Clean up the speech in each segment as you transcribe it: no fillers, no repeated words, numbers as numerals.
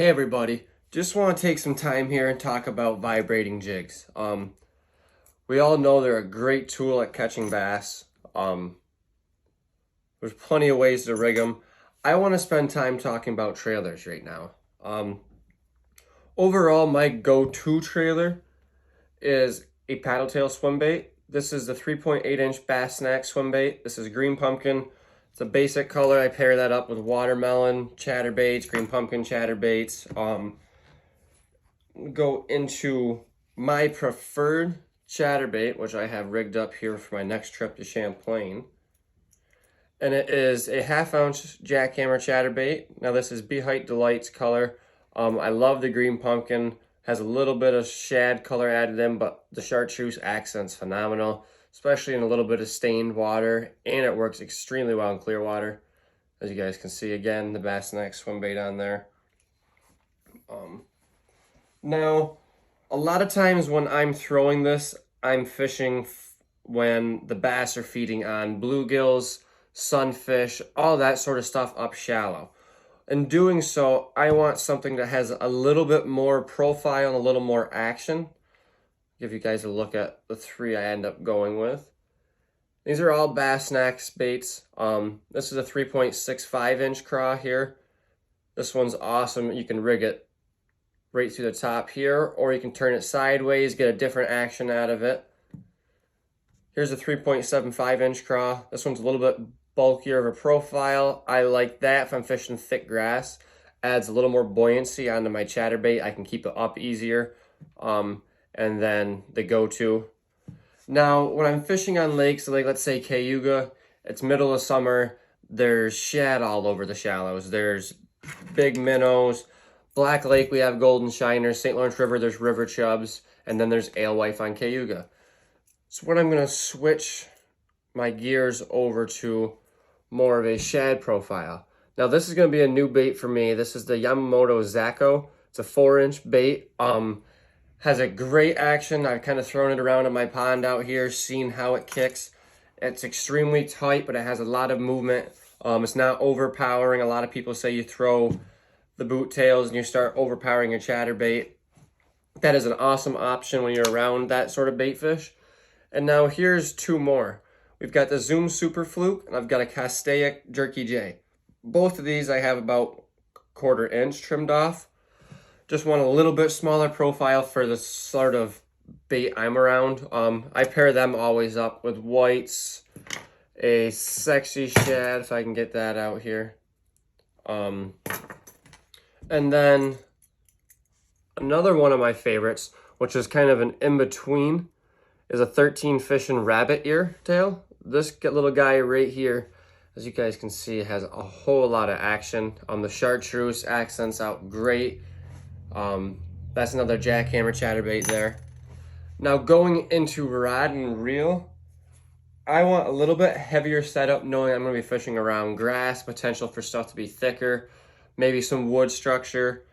Hey everybody, just want to take some time here and talk about vibrating jigs. We all know they're a great tool at catching bass. There's plenty of ways to rig them. I want to spend time talking about trailers right now. Overall, my go-to trailer is a paddle tail swim bait. This is the 3.8-inch Bass Snack swim bait. This is green pumpkin. It's a basic color. I pair that up with watermelon, chatterbaits, green pumpkin chatterbaits. Go into my preferred chatterbait, which I have rigged up here for my next trip to Champlain. And it is a 1/2 ounce jackhammer chatterbait. Now this is Be Height Delights color. I love the green pumpkin. Has a little bit of shad color added in, but the chartreuse accent's phenomenal, especially in a little bit of stained water, and it works extremely well in clear water. As you guys can see, again, the Bass Snack swim bait on there. Now, a lot of times when I'm throwing this, I'm fishing when the bass are feeding on bluegills, sunfish, all that sort of stuff up shallow. In doing so, I want something that has a little bit more profile and a little more action. Give you guys a look at the three I end up going with. These are all Bass Snacks baits. This is a 3.65-inch craw here. This one's awesome. You can rig it right through the top here, or you can turn it sideways, get a different action out of it. Here's a 3.75-inch craw. This one's a little bit bulkier of a profile. I like that if I'm fishing thick grass. Adds a little more buoyancy onto my chatterbait. I can keep it up easier. And then the go-to. Now, when I'm fishing on lakes, like let's say Cayuga, it's middle of summer, there's shad all over the shallows. There's big minnows. Black Lake, we have golden shiners. St. Lawrence River, there's river chubs. And then there's alewife on Cayuga. So what I'm going to switch my gears over to more of a shad profile. Now, this is going to be a new bait for me. This is the Yamamoto Zaco. It's a 4-inch bait. Has a great action. I've kind of thrown it around in my pond out here, seen how it kicks. It's extremely tight, but it has a lot of movement. It's not overpowering. A lot of people say you throw the boot tails and you start overpowering your chatterbait. That is an awesome option when you're around that sort of bait fish. And now here's two more. We've got the Zoom Super Fluke, and I've got a Castaic Jerky J. Both of these I have about 1/4 inch trimmed off. Just want a little bit smaller profile for the sort of bait I'm around. I pair them always up with whites, a sexy shad, if I can get that out here. And then another one of my favorites, which is kind of an in-between, is a 13 fishing rabbit ear tail. This little guy right here, as you guys can see, has a whole lot of action. The chartreuse accents out great. That's another jackhammer chatterbait there. Now going into rod and reel, I want a little bit heavier setup, knowing I'm going to be fishing around grass, potential for stuff to be thicker, maybe some wood structure.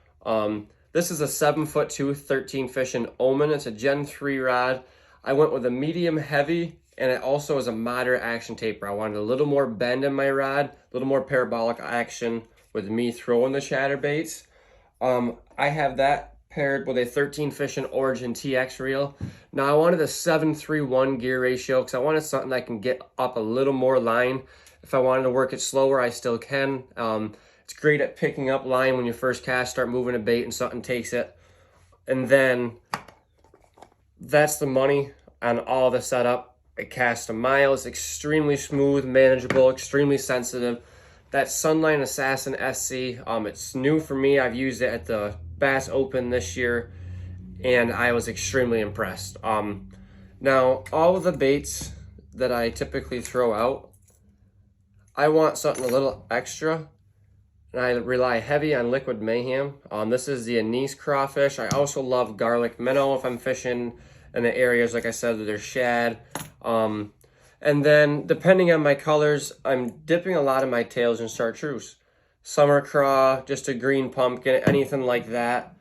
This is a 7'2", 13 fishing Omen. It's a Gen 3 rod. I went with a medium heavy, and it also is a moderate action taper. I wanted a little more bend in my rod, a little more parabolic action with me throwing the chatterbaits. I have that paired with a 13 fishing Origin TX reel. Now I wanted a 7:3:1 gear ratio because I wanted something that can get up a little more line. If I wanted to work it slower, I still can. It's great at picking up line when you first cast, start moving a bait and something takes it. And then that's the money on all the setup. It casts a mile. It's extremely smooth, manageable, extremely sensitive. That Sunline Assassin SC, it's new for me. I've used it at the Bass Open this year, and I was extremely impressed. Now, all of the baits that I typically throw out, I want something a little extra, and I rely heavy on Liquid Mayhem. This is the anise crawfish. I also love garlic minnow if I'm fishing in the areas, like I said, that there's shad. And then, depending on my colors, I'm dipping a lot of my tails in chartreuse. Summer craw, just a green pumpkin, anything like that.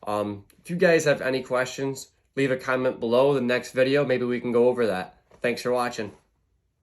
If you guys have any questions, leave a comment below the next video. Maybe we can go over that. Thanks for watching.